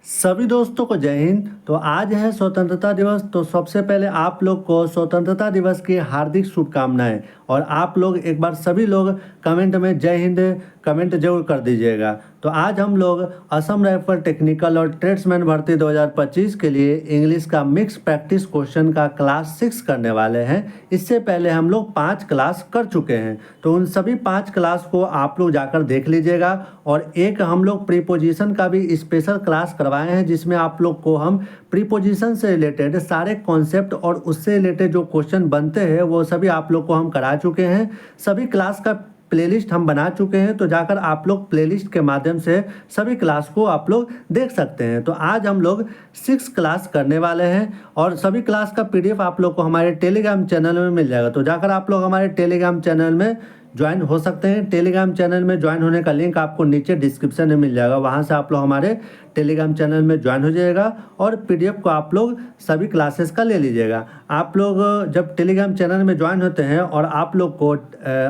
सभी दोस्तों को जय हिंद। तो आज है स्वतंत्रता दिवस। तो सबसे पहले आप लोग को स्वतंत्रता दिवस की हार्दिक शुभकामनाएं। और आप लोग एक बार सभी लोग कमेंट में जय हिंद कमेंट जरूर कर दीजिएगा। तो आज हम लोग असम राइफल टेक्निकल और ट्रेड्समैन भर्ती 2025 के लिए इंग्लिश का मिक्स प्रैक्टिस क्वेश्चन का क्लास 6 करने वाले हैं। इससे पहले हम लोग 5 क्लास कर चुके हैं, तो उन सभी 5 क्लास को आप लोग जाकर देख लीजिएगा। और एक हम लोग प्रीपोजिशन का भी स्पेशल क्लास करवाए हैं, जिसमें आप लोग को हम प्रीपोजिशन से रिलेटेड सारे कॉन्सेप्ट और उससे रिलेटेड जो क्वेश्चन बनते हैं वो सभी आप लोग को हम करा चुके हैं। सभी क्लास का प्लेलिस्ट हम बना चुके हैं, तो जाकर आप लोग प्लेलिस्ट के माध्यम से सभी क्लास को आप लोग देख सकते हैं। तो आज हम लोग 6 क्लास करने वाले हैं और सभी क्लास का पीडीएफ आप लोग को हमारे टेलीग्राम चैनल में मिल जाएगा। तो जाकर आप लोग हमारे टेलीग्राम चैनल में ज्वाइन हो सकते हैं। टेलीग्राम चैनल में ज्वाइन होने का लिंक आपको नीचे डिस्क्रिप्शन में मिल जाएगा, वहाँ से आप लोग हमारे टेलीग्राम चैनल में ज्वाइन हो जाएगा और पीडीएफ को आप लोग सभी क्लासेस का ले लीजिएगा। आप लोग जब टेलीग्राम चैनल में ज्वाइन होते हैं और आप लोग को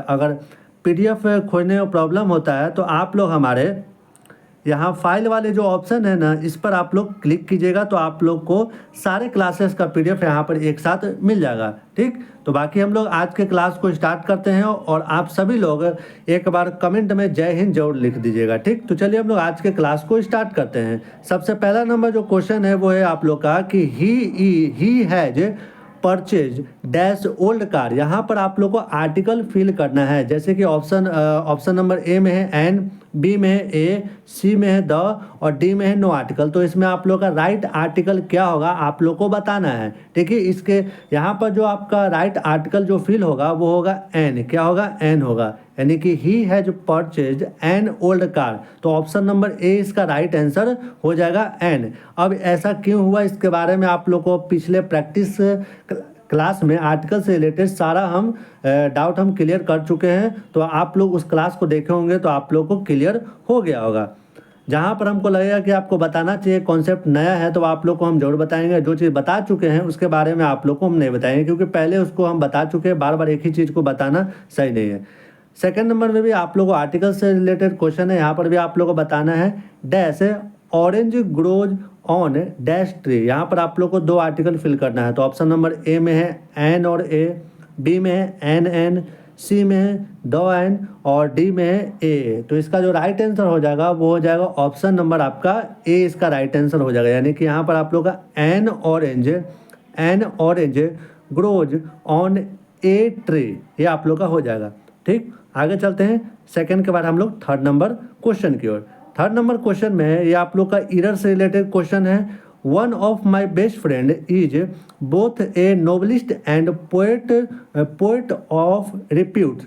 अगर पीडीएफ खोजने में प्रॉब्लम होता है, तो आप लोग हमारे यहाँ फाइल वाले जो ऑप्शन है ना, इस पर आप लोग क्लिक कीजिएगा, तो आप लोग को सारे क्लासेस का पीडीएफ यहाँ पर एक साथ मिल जाएगा। ठीक, तो बाकी हम लोग आज के क्लास को स्टार्ट करते हैं और आप सभी लोग एक बार कमेंट में जय हिंद जरूर लिख दीजिएगा। ठीक, तो चलिए हम लोग आज के क्लास को स्टार्ट करते हैं। सबसे पहला नंबर जो क्वेश्चन है वो है आप लोग का कि he has purchase dash old car. यहाँ पर आप लोग को आर्टिकल फिल करना है, जैसे कि ऑप्शन नंबर ए में है एन, बी में है ए, सी में है द और डी में है नो आर्टिकल। तो इसमें आप लोग का राइट आर्टिकल क्या होगा आप लोग को बताना है। ठीक है, इसके यहाँ पर जो आपका राइट आर्टिकल जो फिल होगा वो होगा एन। क्या होगा? एन होगा, यानी कि he has purchase an old car. तो ऑप्शन नंबर ए इसका राइट आंसर हो जाएगा एन। अब ऐसा क्यों हुआ, इसके बारे में आप लोग को पिछले प्रैक्टिस क्लास में आर्टिकल से रिलेटेड सारा हम डाउट हम क्लियर कर चुके हैं। तो आप लोग उस क्लास को देखे होंगे तो आप लोग को क्लियर हो गया होगा। जहाँ पर हमको लगेगा कि आपको बताना चाहिए कॉन्सेप्ट नया है, तो आप लोग को हम जरूर बताएंगे। जो चीज़ बता चुके हैं उसके बारे में आप लोग को हम नहीं बताएंगे, क्योंकि पहले उसको हम बता चुके हैं। बार बार एक ही चीज़ को बताना सही नहीं है। सेकंड नंबर में भी आप लोग को आर्टिकल से रिलेटेड क्वेश्चन है, यहाँ पर भी आप लोग को बताना है dash orange grows on dash tree. यहाँ पर आप लोग को 2 आर्टिकल फिल करना है। तो ऑप्शन नंबर ए में है एन और ए, बी में है एन, सी में है द एन और डी में है ए। तो इसका जो राइट आंसर हो जाएगा वो हो जाएगा ऑप्शन नंबर आपका ए, इसका राइट आंसर हो जाएगा। यानी कि यहाँ पर आप लोग का N orange grows on a tree, ये आप लोग का हो जाएगा। ठीक, आगे चलते हैं। सेकंड के बाद हम लोग थर्ड नंबर क्वेश्चन की ओर। थर्ड नंबर क्वेश्चन में है ये आप लोग का ईरर से रिलेटेड क्वेश्चन है। One of my best friend is both A novelist and poet of repute.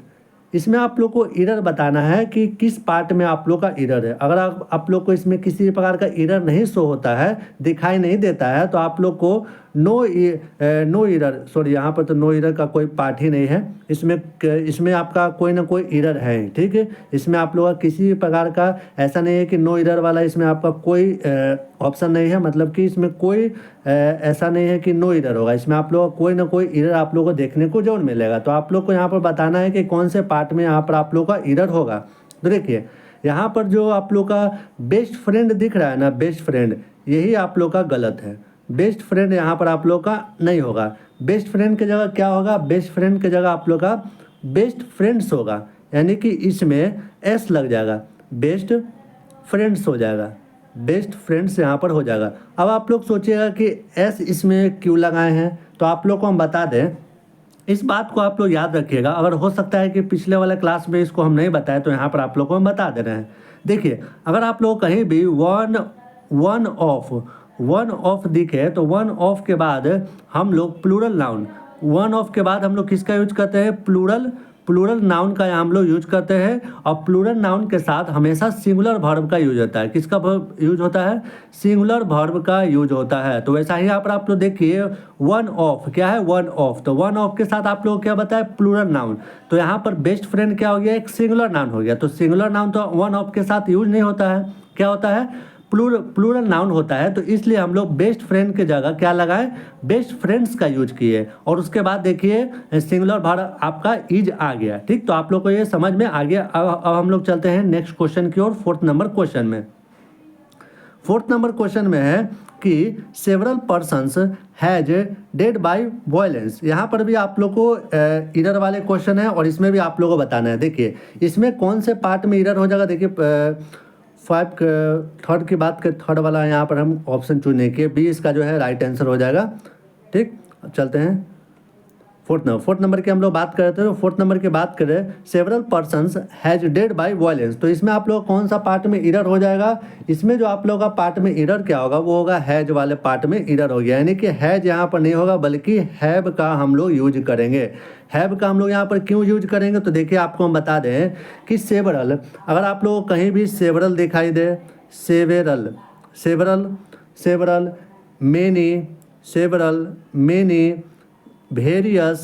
इसमें आप लोग को एरर बताना है कि किस पार्ट में आप लोग का एरर है। अगर आप लोग को इसमें किसी प्रकार का एरर नहीं शो होता है, दिखाई नहीं देता है, तो आप लोग को नो एरर, सॉरी यहाँ पर तो नो एरर का कोई पार्ट ही नहीं है। इसमें आपका कोई ना कोई एरर है। ठीक है, इसमें आप लोग का किसी प्रकार का ऐसा नहीं है कि नो एरर वाला इसमें आपका कोई ऑप्शन नहीं है, मतलब कि इसमें कोई ऐसा नहीं है कि नो एरर होगा। इसमें आप लोग का कोई ना कोई एरर आप लोग को देखने को जरूर मिलेगा। तो आप लोग को यहाँ पर बताना है कि कौन से पार्ट में यहाँ पर आप लोग का एरर होगा। तो देखिए यहाँ पर जो आप लोग का बेस्ट फ्रेंड दिख रहा है ना, बेस्ट फ्रेंड, यही आप लोग का गलत है। बेस्ट फ्रेंड यहाँ पर आप लोग का नहीं होगा। बेस्ट फ्रेंड की जगह क्या होगा? बेस्ट फ्रेंड की जगह आप लोग का बेस्ट फ्रेंड्स होगा, यानी कि इसमें एस लग जाएगा, बेस्ट फ्रेंड्स हो जाएगा। बेस्ट फ्रेंड्स यहाँ पर हो जाएगा। अब आप लोग सोचिएगा कि एस इसमें क्यों लगाए हैं, तो आप लोग को हम बता दें, इस बात को आप लोग याद रखिएगा। अगर हो सकता है कि पिछले वाले क्लास में इसको हम नहीं बताए, तो यहाँ पर आप लोग को हम बता दे रहे हैं। देखिए, अगर आप लोग कहीं भी वन ऑफ दिखे, तो वन ऑफ के बाद हम लोग प्लूरल नाउन, वन ऑफ के बाद हम लोग किसका यूज करते हैं? प्लूरल नाउन का हम लोग यूज करते हैं। और प्लूरल नाउन के साथ हमेशा सिंगुलर वर्ब का यूज होता है। किसका यूज होता है? सिंगुलर वर्ब का यूज होता है। तो वैसा ही यहाँ पर आप लोग देखिए, वन ऑफ क्या है? One of. तो वन ऑफ के साथ आप लोग क्या बताया? Plural noun. तो यहाँ पर बेस्ट फ्रेंड क्या हो गया? एक सिंगुलर नाउन हो गया। तो सिंगुलर नाउन तो वन ऑफ के साथ यूज नहीं होता है, क्या होता है? प्लूरल नाउन होता है। तो इसलिए हम लोग बेस्ट फ्रेंड के जगह क्या लगाए? बेस्ट फ्रेंड्स का यूज किए। और उसके बाद देखिए सिंगुलर वर्ब आपका इज आ गया। ठीक, तो आप लोग को ये समझ में आ गया। अब हम लोग चलते हैं नेक्स्ट क्वेश्चन की ओर, फोर्थ नंबर क्वेश्चन में। 4th नंबर क्वेश्चन में है कि several persons has dead by violence. यहाँ पर भी आप लोग को इरर वाले क्वेश्चन है और इसमें भी आप लोगों को बताना है। देखिए इसमें कौन से पार्ट में इरर हो जाएगा। देखिए 5 थर्ड की बात कर, थर्ड वाला यहाँ पर हम ऑप्शन चुने के बी इसका जो है राइट आंसर हो जाएगा। ठीक, चलते हैं फोर्थ नंबर की हम लोग बात कर रहे थे। तो 4th नंबर की बात करें, several persons has dead by violence. तो इसमें आप लोग कौन सा पार्ट में इरर हो जाएगा। इसमें जो आप लोगों का पार्ट में इरर क्या होगा वो होगा हैज वाले पार्ट में इरर हो गया, यानी कि हैज यहाँ पर नहीं होगा बल्कि हैव का हम लोग यूज करेंगे। हैव का हम लोग यहाँ पर क्यों यूज करेंगे, तो देखिए आपको हम बता दें कि सेवरल, अगर आप लोग कहीं भी सेवरल दिखाई दे, several several several many, several many, various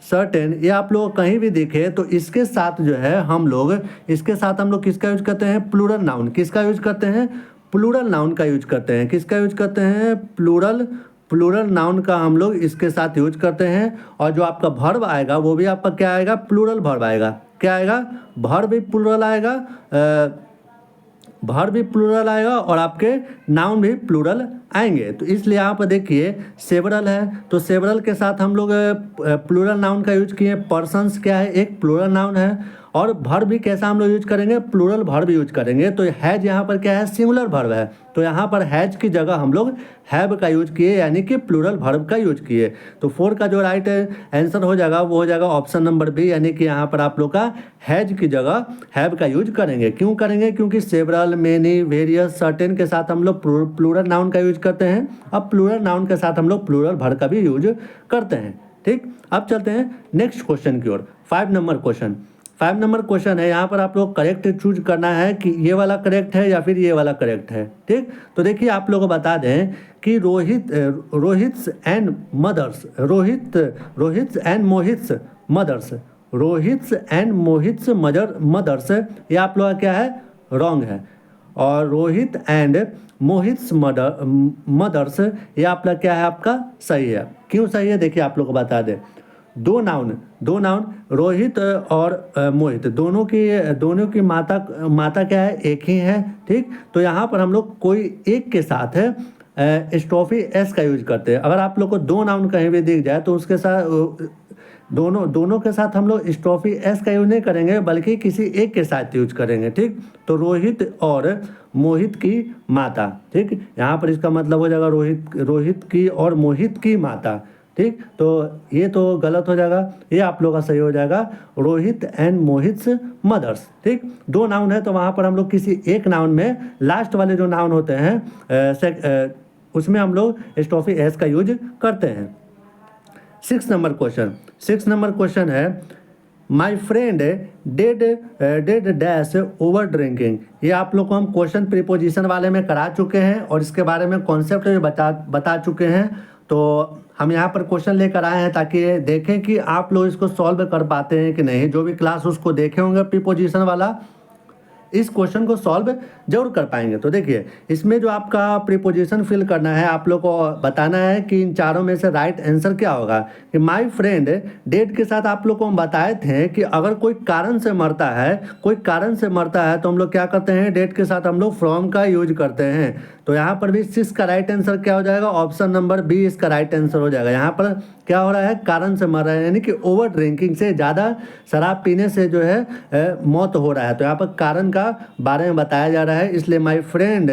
certain ये आप लोग कहीं भी देखे तो इसके साथ जो है हम लोग किसका यूज करते हैं, प्लूरल नाउन। किसका यूज करते हैं, प्लूरल नाउन का यूज करते हैं। किसका यूज करते हैं, प्लूरल नाउन का हम लोग इसके साथ यूज करते हैं। और जो आपका वर्ब आएगा वो भी आपका क्या आएगा, प्लूरल वर्ब आएगा। क्या आएगा, वर्ब भी प्लूरल आएगा, वर्ब भी प्लूरल आएगा और आपके नाउन भी प्लूरल आएंगे। तो इसलिए यहाँ पर देखिए सेवरल है तो सेवरल के साथ हम लोग प्लूरल नाउन का यूज किए। पर्सन्स क्या है, एक प्लूरल नाउन है। और वर्ब भी कैसा हम लोग यूज करेंगे, प्लूरल वर्ब यूज करेंगे। तो हैज यहाँ पर क्या है, सिंगुलर वर्ब है। तो यहाँ पर हैज की जगह हम लोग हैव का यूज किए, यानी कि प्लूरल वर्ब का यूज किए। तो 4 का जो राइट आंसर हो जाएगा वो हो जाएगा ऑप्शन नंबर बी, यानी कि यहाँ पर आप लोग का हैज की जगह हैव का यूज करेंगे। क्यों करेंगे, क्योंकि सेवरल, मेनी, वेरियस, सर्टेन के साथ हम लोग प्लूरल नाउन का यूज करते हैं। अब प्लूरल नाउन के साथ हम लोग प्लूरल वर्ब का भी यूज करते हैं। ठीक, अब चलते हैं नेक्स्ट क्वेश्चन की ओर। 5 नंबर क्वेश्चन है। यहाँ पर आप लोग करेक्ट चूज करना है कि ये वाला करेक्ट है या फिर ये वाला करेक्ट है। ठीक, तो देखिए आप लोगों को बता दें कि रोहित एंड मदर्स ये आप लोग का क्या है, रॉन्ग है। और रोहित एंड मोहित्स मदर्स ये आप लोग क्या है, आपका सही है। क्यों सही है, देखिए आप लोग को बता दें। दो नाउन रोहित और मोहित दोनों की माता क्या है, एक ही है। ठीक, तो यहाँ पर हम लोग कोई एक के साथ है स्टॉफी एस का यूज करते हैं। अगर आप लोग को दो नाउन कहीं भी दिख जाए तो उसके साथ दोनों के साथ हम लोग स्टॉफी एस का यूज नहीं करेंगे बल्कि किसी एक के साथ यूज करेंगे। ठीक, तो रोहित और मोहित की माता। ठीक, यहाँ पर इसका मतलब हो जाएगा रोहित की और मोहित की माता। ठीक, तो ये तो गलत हो जाएगा, ये आप लोग का सही हो जाएगा, रोहित एंड मोहित्स मदर्स। ठीक, दो नाउन है तो वहाँ पर हम लोग किसी एक नाउन में लास्ट वाले जो नाउन होते हैं उसमें हम लोग स्टॉफी एस का यूज करते हैं। 6 नंबर क्वेश्चन है, my friend dead dash over drinking. ये आप लोग को हम क्वेश्चन प्रीपोजिशन वाले में करा चुके हैं और इसके बारे में कॉन्सेप्ट भी बता चुके हैं। तो हम यहाँ पर क्वेश्चन लेकर आए हैं ताकि देखें कि आप लोग इसको सॉल्व कर पाते हैं कि नहीं। जो भी क्लास उसको देखे होंगे प्रीपोजिशन वाला, इस क्वेश्चन को सॉल्व जरूर कर पाएंगे। तो देखिए इसमें जो आपका प्रीपोजिशन फिल करना है, आप लोग को बताना है कि इन चारों में से राइट आंसर क्या होगा। कि माय फ्रेंड डेड के साथ आप लोग को हम बताए थे कि अगर कोई कारण से मरता है तो हम लोग क्या करते हैं, डेड के साथ हम लोग फ्रॉम का यूज करते हैं। तो यहाँ पर भी 6 का राइट आंसर क्या हो जाएगा, ऑप्शन नंबर बी इसका राइट आंसर हो जाएगा। यहाँ पर क्या हो रहा है, कारण से मर रहा है, यानी कि ओवर ड्रिंकिंग से, ज़्यादा शराब पीने से जो है मौत हो रहा है। तो यहाँ पर कारण का बारे में बताया जा रहा है, इसलिए my friend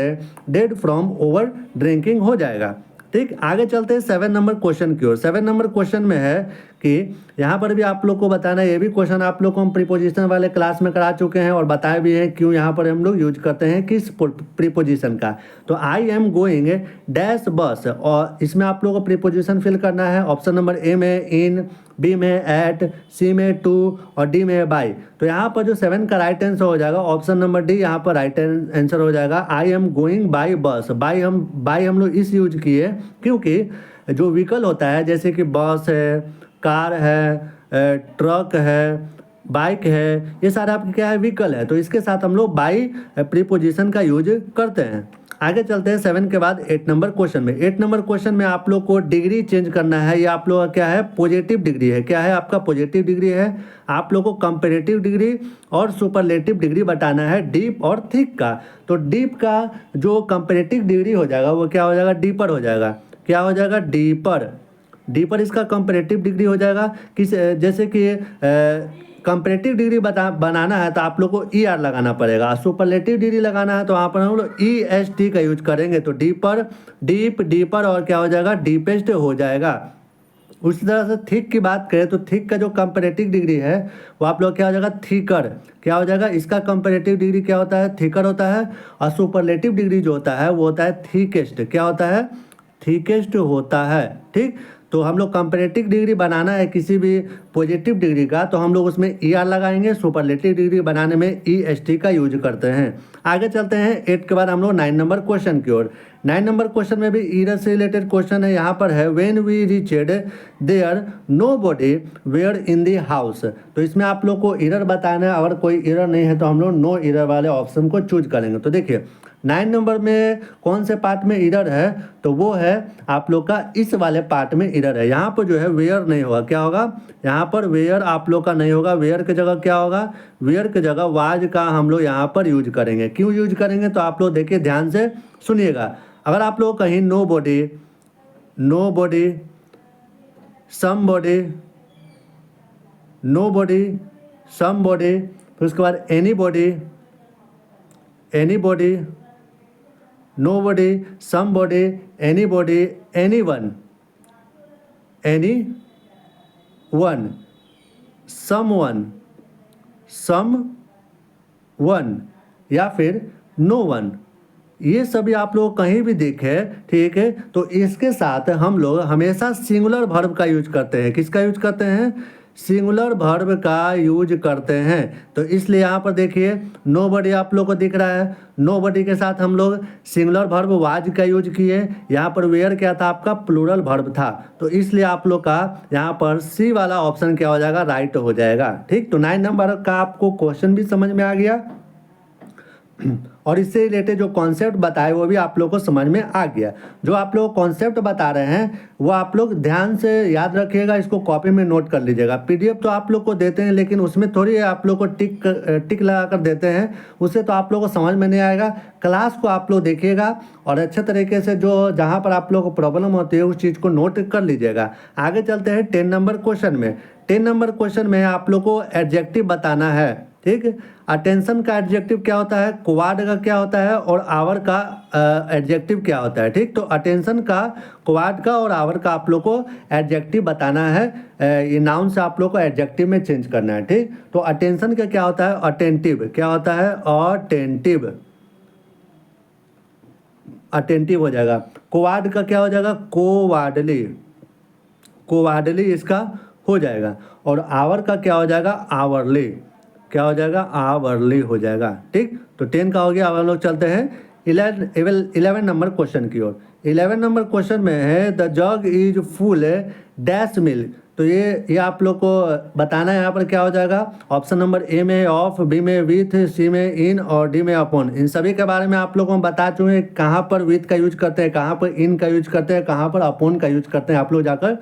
dead from over drinking हो जाएगा। ठीक, आगे चलते हैं 7 नंबर क्वेश्चन की ओर। 7 नंबर क्वेश्चन में है कि यहाँ पर भी आप लोग को बताना है, ये भी क्वेश्चन आप लोग को हम प्रीपोजिशन वाले क्लास में करा चुके हैं और बताए भी हैं क्यों यहाँ पर हम लोग यूज करते हैं किस प्रीपोजिशन का। तो आई एम गोइंग डैश बस, और इसमें आप लोग को प्रीपोजिशन फिल करना है। ऑप्शन नंबर ए में इन, बी में एट, सी में टू और डी में बाई। तो यहाँ पर जो 7 का राइट आंसर हो जाएगा ऑप्शन नंबर डी, यहाँ पर राइट आंसर हो जाएगा। I am going by bus. By हम लोग इस यूज किए क्योंकि जो व्हीकल होता है जैसे कि बस है, कार है, ट्रक है, बाइक है, ये सारा आपके क्या है, व्हीकल है। तो इसके साथ हम लोग बाई प्रीपोजिशन का यूज करते हैं। आगे चलते हैं 7 के बाद 8 नंबर क्वेश्चन में। 8 नंबर क्वेश्चन में आप लोग को डिग्री चेंज करना है। ये आप लोग का क्या है, पॉजिटिव डिग्री है। क्या है आपका, पॉजिटिव डिग्री है। आप लोग को कंपैरेटिव डिग्री और सुपरलेटिव डिग्री बताना है, डीप और थिक का। तो डीप का जो कंपैरेटिव डिग्री हो जाएगा वो क्या हो जाएगा, डीपर हो जाएगा। क्या हो जाएगा, डीपर। डीपर इसका कंपैरेटिव डिग्री हो जाएगा। किस, जैसे कि कंपैरेटिव डिग्री बनाना है तो आप लोग को ई आर लगाना पड़ेगा। सुपरलेटिव डिग्री लगाना है तो वहाँ पर हम लोग ई एस टी का यूज करेंगे। तो डीपर, डीप, डीपर और क्या हो जाएगा, डीपेस्ट हो जाएगा। उसी तरह से थिक की बात करें तो थिक का जो कंपैरेटिव डिग्री है वो आप लोग क्या हो जाएगा, थिकर। क्या हो जाएगा, इसका कंपैरेटिव डिग्री क्या होता है, थिकर होता है। और सुपरलेटिव डिग्री जो होता है वो होता है थिकेस्ट। क्या होता है, थिकेस्ट होता है। ठीक, तो हम लोग कंपैरेटिव डिग्री बनाना है किसी भी पॉजिटिव डिग्री का तो हम लोग उसमें ई आर लगाएंगे। सुपरलेटिव डिग्री बनाने में ई एस टी का यूज करते हैं। आगे चलते हैं 8 के बाद हम लोग 9 नंबर क्वेश्चन की ओर। 9 नंबर क्वेश्चन में भी ईरर से रिलेटेड क्वेश्चन है। यहाँ पर है when we reached there nobody were in the house. तो इसमें आप लोग को ईरर बताना है। अगर कोई ईरर नहीं है तो हम लोग नो ईरर वाले ऑप्शन को चूज करेंगे। तो देखिए 9 नंबर में कौन से पार्ट में ईरर है, तो वो है आप लोग का इस वाले पार्ट में ईरर है। यहाँ पर जो है वेयर नहीं होगा। क्या होगा, यहाँ पर वेयर आप लोग का नहीं होगा। वेयर की जगह क्या होगा, वेयर की जगह वाज का हम लोग यहाँ पर यूज करेंगे। क्यों यूज करेंगे, तो आप लोग देखिए ध्यान से सुनिएगा। अगर आप लोग कहीं nobody, nobody, somebody, nobody, somebody, फिर उसके बाद anybody, anybody, nobody, somebody, anybody, anyone, anyone, someone, someone या फिर नो वन, ये सभी आप लोग कहीं भी देखें, ठीक है। तो इसके साथ हम लोग हमेशा सिंगुलर वर्ब का यूज करते हैं। किसका यूज करते हैं, सिंगुलर वर्ब का यूज करते हैं। तो इसलिए यहाँ पर देखिए नोबडी आप लोग को दिख रहा है। नोबडी के साथ हम लोग सिंगुलर वर्ब वाज का यूज किए। यहाँ पर वेयर क्या था, आपका प्लूरल वर्ब था। तो इसलिए आप लोग का यहाँ पर सी वाला ऑप्शन क्या हो जाएगा, राइट हो जाएगा। ठीक, तो 9 नंबर का आपको क्वेश्चन भी समझ में आ गया और इससे रिलेटेड जो कॉन्सेप्ट बताए वो भी आप लोग को समझ में आ गया। जो आप लोग कॉन्सेप्ट बता रहे हैं वो आप लोग ध्यान से याद रखिएगा, इसको कॉपी में नोट कर लीजिएगा। पीडीएफ तो आप लोग को देते हैं लेकिन उसमें थोड़ी आप लोग को टिक लगा कर देते हैं, उससे तो आप लोग को समझ में नहीं आएगा। क्लास को आप लोग देखिएगा और अच्छे तरीके से जो जहाँ पर आप लोग को प्रॉब्लम होती है उस चीज़ को नोट कर लीजिएगा। आगे चलते हैं 10 नंबर क्वेश्चन में। 10 नंबर क्वेश्चन में आप लोग को एडजेक्टिव बताना है। ठीक, अटेंशन का एडजेक्टिव क्या होता है, क्वाड का क्या होता है और आवर का एडजेक्टिव क्या होता है। ठीक, तो अटेंशन का, क्वाड का और आवर का आप लोग को एडजेक्टिव बताना है। ये नाउन से आप लोग को एडजेक्टिव में चेंज करना है। ठीक, तो अटेंशन का क्या होता है, अटेंटिव। क्या होता है, अटेंटिव, अटेंटिव हो जाएगा। क्वाड का क्या हो जाएगा, कोवाडली, कोवाडली इसका हो जाएगा। और आवर का क्या हो जाएगा, आवरली। क्या हो जाएगा, आवरली हो जाएगा। ठीक, तो 10 का हो गया। अब हम लोग चलते हैं 11 नंबर क्वेश्चन की ओर। 11 नंबर क्वेश्चन में है the jug is full dash milk. तो ये आप लोग को बताना है। यहाँ पर क्या हो जाएगा, ऑप्शन नंबर ए में ऑफ, बी में विथ, सी में इन और डी में अपॉन। इन सभी के बारे में आप लोगों को बता चुके हैं, कहाँ पर विथ का यूज करते हैं, कहाँ पर इन का यूज करते हैं, कहाँ पर अपॉन का यूज करते हैं। आप लोग जाकर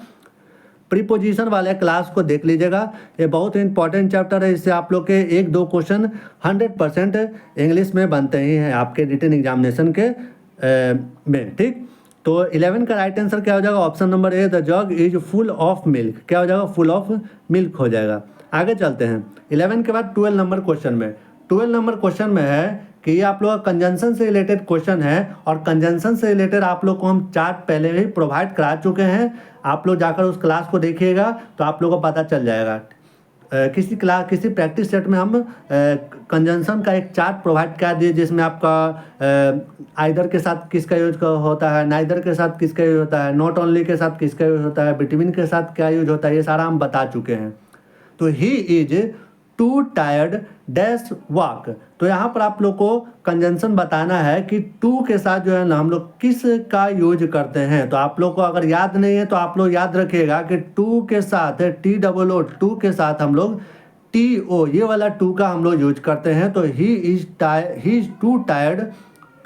प्रीपोजिशन वाले क्लास को देख लीजिएगा। ये बहुत इंपॉर्टेंट चैप्टर है। इससे आप लोग के 1-2 क्वेश्चन 100% इंग्लिश में बनते ही हैं आपके रिटन एग्जामिनेशन के में। ठीक, तो 11 का राइट आंसर क्या हो जाएगा, option number A, the jug is full of milk. क्या हो जाएगा, फुल ऑफ मिल्क हो जाएगा। आगे चलते हैं 11 के बाद 12 नंबर क्वेश्चन में। 12 नंबर क्वेश्चन में है कि ये आप लोग का कंजंक्शन से रिलेटेड क्वेश्चन है और कंजंक्शन से रिलेटेड आप लोग को हम चार्ट पहले ही प्रोवाइड करा चुके हैं। आप लोग जाकर उस क्लास को देखिएगा तो आप लोग को पता चल जाएगा। किसी प्रैक्टिस सेट में हम कंजंक्शन का एक चार्ट प्रोवाइड कर दिए जिसमें आपका आइदर के साथ किसका यूज होता है, नाइदर के साथ किसका यूज होता है, नॉट ओनली के साथ किसका यूज होता है, बिटवीन के साथ क्या यूज होता है, ये सारा हम बता चुके हैं। तो he is too tired dash walk. तो यहाँ पर आप लोग को कंजंक्शन बताना है कि टू के साथ जो है ना हम लोग किस का यूज करते हैं। तो आप लोग को अगर याद नहीं है तो आप लोग याद रखिएगा कि टू के साथ TOO, टू के साथ हम लोग TO ये वाला टू का हम लोग यूज करते हैं। तो he is too tired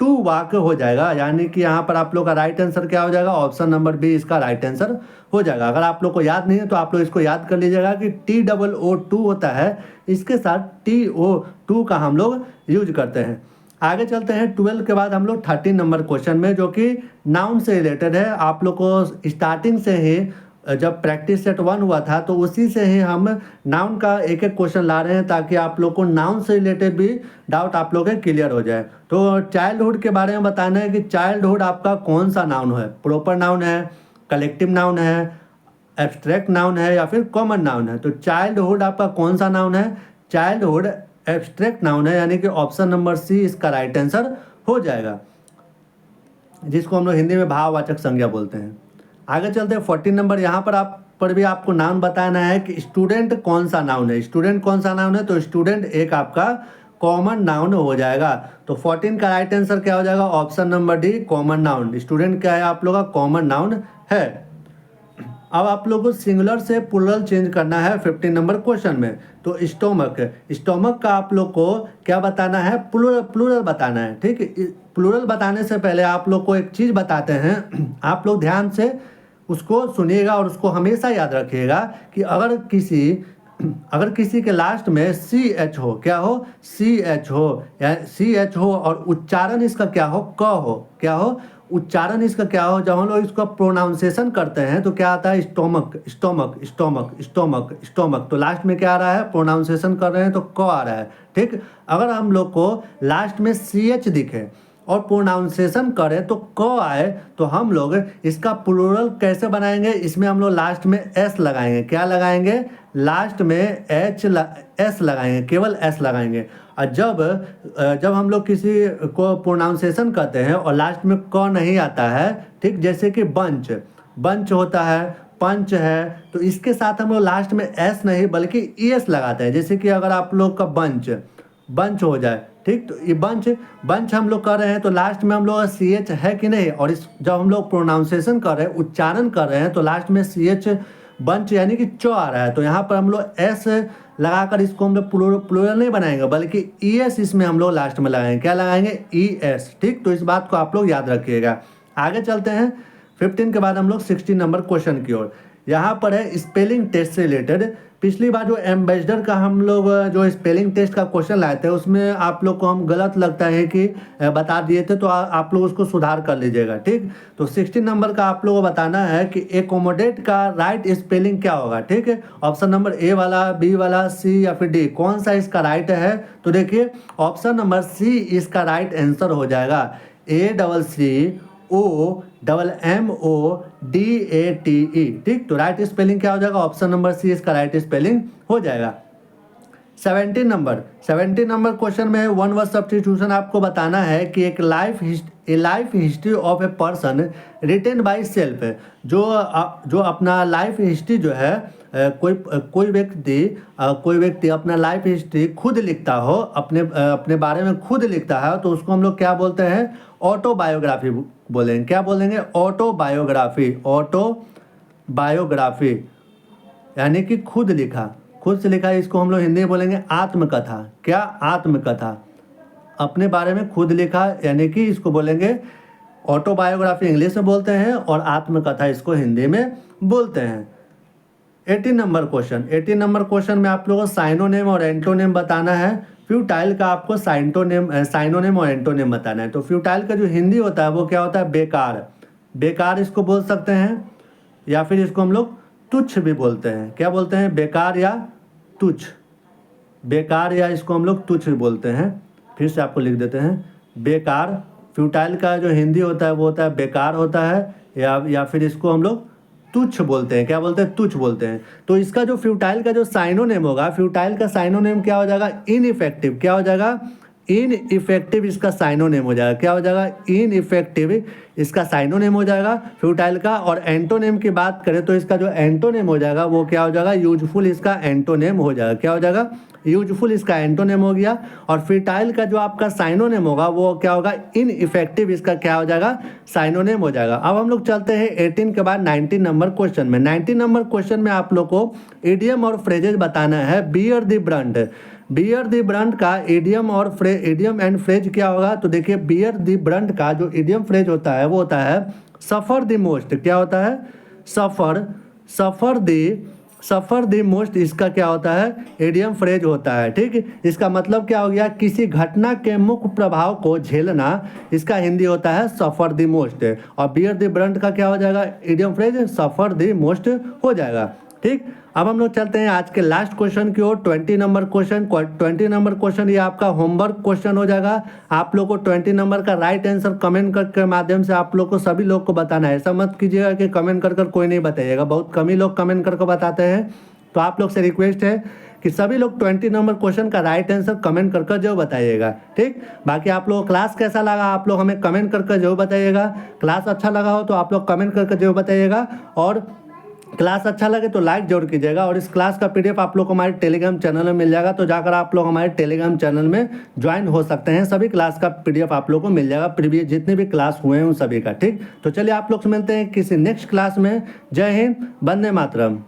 to walk हो जाएगा, यानी कि यहाँ पर आप लोग का राइट आंसर क्या हो जाएगा, ऑप्शन नंबर बी इसका राइट आंसर हो जाएगा। अगर आप लोग को याद नहीं है तो आप लोग इसको याद कर लीजिएगा कि TOO2 होता है, इसके साथ TO2 का हम लोग यूज करते हैं। आगे चलते हैं 12 के बाद हम लोग 13 नंबर क्वेश्चन में, जो कि नाउन से रिलेटेड है। आप लोग को स्टार्टिंग से ही जब प्रैक्टिस सेट 1 हुआ था तो उसी से ही हम नाउन का एक एक क्वेश्चन ला रहे हैं, ताकि आप लोग को नाउन से रिलेटेड भी डाउट आप लोग के क्लियर हो जाए। तो चाइल्डहुड के बारे में बताना है कि चाइल्डहुड आपका कौन सा नाउन है, प्रॉपर नाउन है, कलेक्टिव नाउन है, एब्स्ट्रैक्ट नाउन है या फिर कॉमन नाउन है। तो चाइल्डहुड आपका कौन सा नाउन है, चाइल्डहुड एब्स्ट्रैक्ट नाउन है, यानी कि ऑप्शन नंबर सी इसका राइट आंसर हो जाएगा, जिसको हम लोग हिंदी में भाववाचक संज्ञा बोलते हैं। आगे चलते हैं 14 नंबर। यहाँ पर भी आपको नाउन बताना है कि स्टूडेंट कौन सा नाउन है। स्टूडेंट कौन सा नाउन है, तो स्टूडेंट एक आपका कॉमन नाउन हो जाएगा। तो 14 का राइट आंसर क्या हो जाएगा, option number D common noun. Student क्या है आप लोग का कॉमन नाउन है। अब आप लोगों को सिंगुलर से प्लूरल चेंज करना है 15 नंबर क्वेश्चन में। तो स्टोमक का आप लोग को क्या बताना है, प्लूरल बताना है। ठीक है, प्लूरल बताने से पहले आप लोग को एक चीज़ बताते हैं, आप लोग ध्यान से उसको सुनिएगा और उसको हमेशा याद रखिएगा कि अगर किसी के लास्ट में CH हो, क्या हो, CH हो या CH हो और उच्चारण इसका क्या हो, क्या हो, उच्चारण इसका क्या हो, जब हम लोग इसका प्रोनाउंसिएशन करते हैं तो क्या आता है, स्टोमक। तो लास्ट में क्या आ रहा है, प्रोनाउंसिएशन कर रहे हैं तो क आ रहा है। ठीक, अगर हम लोग को लास्ट में CH दिखे और प्रोनाउंसिएशन करें तो क आए, तो हम लोग इसका प्लूरल कैसे बनाएंगे, इसमें हम लोग लास्ट में S लगाएंगे। क्या लगाएंगे, लास्ट में S लगाएंगे, केवल S लगाएंगे। और जब हम लोग किसी को प्रोनाउंसिएशन करते हैं और लास्ट में क नहीं आता है, ठीक, जैसे कि बंच होता है, पंच है, तो इसके साथ हम लोग लास्ट में S नहीं बल्कि ES लगाते हैं। जैसे कि अगर आप लोग का बंच हो जाए, ठीक, तो ये बंच हम लोग कर रहे हैं तो लास्ट में हम लोग CH है कि नहीं, और जब हम लोग प्रोनाउंसिएशन कर रहे हैं, उच्चारण कर रहे हैं, तो लास्ट में CH बंच यानी कि च आ रहा है। तो यहाँ पर हम लोग S लगाकर इसको हम लोग प्लूरल नहीं बनाएंगे बल्कि ES इसमें हम लोग लास्ट में लगाएंगे। क्या लगाएंगे, ES। ठीक, तो इस बात को आप लोग याद रखिएगा। आगे चलते हैं 15 के बाद हम लोग 16 नंबर क्वेश्चन की ओर। यहाँ पर है स्पेलिंग टेस्ट से रिलेटेड। पिछली बार जो एम्बेसडर का हम लोग जो स्पेलिंग टेस्ट का क्वेश्चन लाए थे, उसमें आप लोग को हम गलत लगता है कि बता दिए थे, तो आप लोग उसको सुधार कर लीजिएगा। ठीक, तो 16 नंबर का आप लोगों को बताना है कि एकोमोडेट का राइट स्पेलिंग क्या होगा। ठीक है, ऑप्शन नंबर ए वाला, बी वाला, सी या फिर डी, कौन सा इसका राइट है। तो देखिए ऑप्शन नंबर सी इसका राइट आंसर हो जाएगा। ACCOMMODATE। ठीक, तो राइट स्पेलिंग क्या हो जाएगा, ऑप्शन नंबर सी इसका राइट स्पेलिंग हो जाएगा। 17 नंबर क्वेश्चन में 1 वर्ड सब्स्टिट्यूशन आपको बताना है कि एक life history of a person written by self, जो अपना लाइफ हिस्ट्री जो है कोई व्यक्ति अपना लाइफ हिस्ट्री खुद लिखता हो, अपने बारे में खुद लिखता है, तो उसको हम लोग क्या बोलते हैं, ऑटोबायोग्राफी बोलेंगे। क्या बोलेंगे, ऑटोबायोग्राफी, यानी कि खुद से लिखा है। इसको हम लोग हिंदी में बोलेंगे आत्मकथा। क्या, आत्मकथा, अपने बारे में खुद लिखा, यानी कि इसको बोलेंगे ऑटोबायोग्राफी इंग्लिश में बोलते हैं और आत्मकथा इसको हिंदी में बोलते हैं। 18 नंबर क्वेश्चन में आप लोगों को साइनोनेम और एंटोनेम बताना है। फ्यूटाइल का आपको साइनोनेम और एंटोनेम बताना है। तो फ्यूटाइल का जो हिंदी होता है वो क्या होता है, बेकार इसको बोल सकते हैं, या फिर इसको हम लोग तुच्छ भी बोलते हैं। क्या बोलते हैं, बेकार या तुच्छ, या इसको हम लोग तुच्छ भी बोलते हैं। फिर से आपको लिख देते हैं, बेकार। फ्यूटाइल का जो हिंदी होता है वो होता है बेकार होता है, या फिर इसको हम लोग तुच्छ बोलते हैं। क्या बोलते हैं, तुच्छ बोलते हैं। तो इसका जो फ्यूटाइल का जो साइनोनेम होगा, फ्यूटाइल का साइनोनेम क्या हो जाएगा, इनइफेक्टिव। क्या हो जाएगा, इनइफेक्टिव इसका साइनोनेम हो जाएगा। क्या हो जाएगा, इनइफेक्टिव इसका साइनोनेम हो जाएगा फ्यूटाइल का। और एंटोनेम की बात करें तो इसका जो एंटोनेम हो जाएगा वो क्या हो जाएगा, यूजफुल इसका एंटोनेम हो जाएगा। क्या हो जाएगा, यूजफुल इसका एंटोनेम हो गया। और फ्यूटाइल का जो आपका साइनोनेम होगा वो क्या होगा, इनइफेक्टिव इसका क्या हो जाएगा, साइनोनेम हो जाएगा। अब हम लोग चलते हैं 18 के बाद 19 नंबर क्वेश्चन में। 19 नंबर क्वेश्चन में आप लोग को इडियम और फ्रेजेज बताना है। बियर द ब्रंट का इडियम और इडियम एंड फ्रेज क्या होगा? तो देखिए बियर द ब्रंट का जो इडियम फ्रेज होता है वो होता है सफ़र द मोस्ट। क्या होता है? सफ़र द मोस्ट इसका क्या होता है? इडियम फ्रेज होता है। ठीक, इसका मतलब क्या हो गया? किसी घटना के मुख्य प्रभाव को झेलना, इसका हिंदी होता है सफ़र द मोस्ट। और बियर द ब्रंट का क्या हो जाएगा? Idiom phrase suffer the most हो जाएगा। ठीक, अब हम लोग चलते हैं आज के लास्ट क्वेश्चन की ओर। 20 नंबर क्वेश्चन ये आपका होमवर्क क्वेश्चन हो जाएगा। आप लोग को 20 नंबर का राइट आंसर कमेंट के माध्यम से आप लोग को सभी लोग को बताना है। ऐसा मत कीजिएगा कि कमेंट कर कोई नहीं बताइएगा, बहुत कम ही लोग कमेंट करके बताते हैं। तो आप लोग से रिक्वेस्ट है कि सभी लोग 20 नंबर क्वेश्चन का राइट आंसर कमेंट कर जो बताइएगा। ठीक, बाकी आप लोगों को क्लास कैसा लगा आप लोग हमें कमेंट कर जो बताइएगा। क्लास अच्छा लगा हो तो आप लोग कमेंट कर जो बताइएगा, और क्लास अच्छा लगे तो लाइक जरूर कीजिएगा। और इस क्लास का पीडीएफ आप लोग को हमारे टेलीग्राम चैनल में मिल जाएगा, तो जाकर आप लोग हमारे टेलीग्राम चैनल में ज्वाइन हो सकते हैं। सभी क्लास का पीडीएफ आप लोग को मिल जाएगा, प्रीवियस जितने भी क्लास हुए हैं उन सभी का। ठीक, तो चलिए आप लोग से मिलते हैं किसी नेक्स्ट क्लास में। जय हिंद, वंदे मातरम।